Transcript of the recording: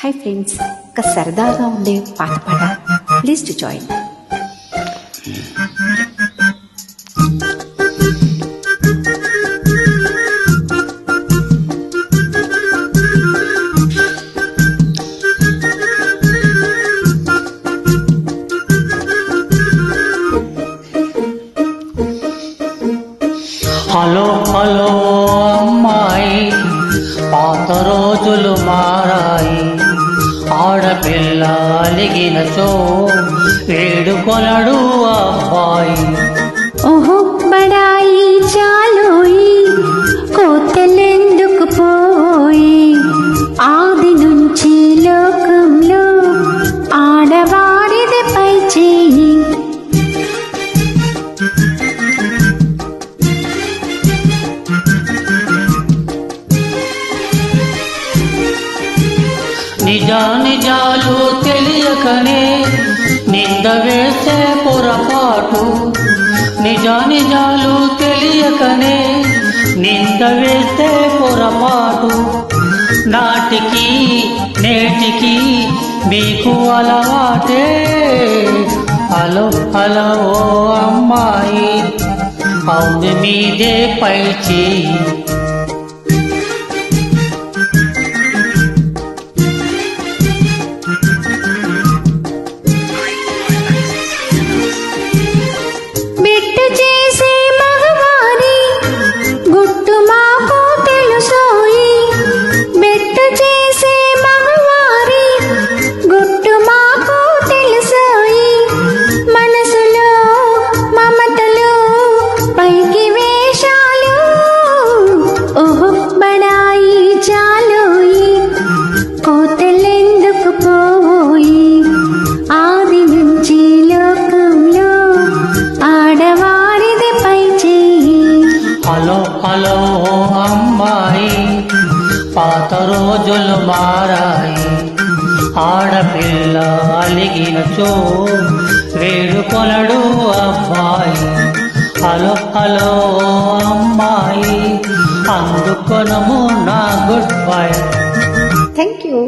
Hi friends, ఒక సరదాగా ఉండే పాట పాట. Please to join. Hello hello అమ్మాయి, పాత రోజులు మారాయి. ఆడపిల్ల అలిగినచో వేడుకొనడు అబ్బాయి. ఓహో బడాయి చాలోయి, కోతలెందుకు పోయి. ఆది నుంచి లోకంలో ఆడవారిది పై చేయి. నిజాలు తెలియకనే నింద వేసే పొరపాటు. నిజాలు తెలియకనే నింద వేసే పొరపాటు. నాటికి నేటికి మీకు అలవాటే. హలో హలో ఓ అమ్మాయి, అవును మీదే పై చేయి. హలో హలో అమ్మాయి, పాత రోజులు మారాయి. ఆడపిల్ల అలిగినచో వేడుకొనడు అబ్బాయి. హలో హలో అమ్మాయి, అందుకొనము నా గుడ్ బై. Thank you.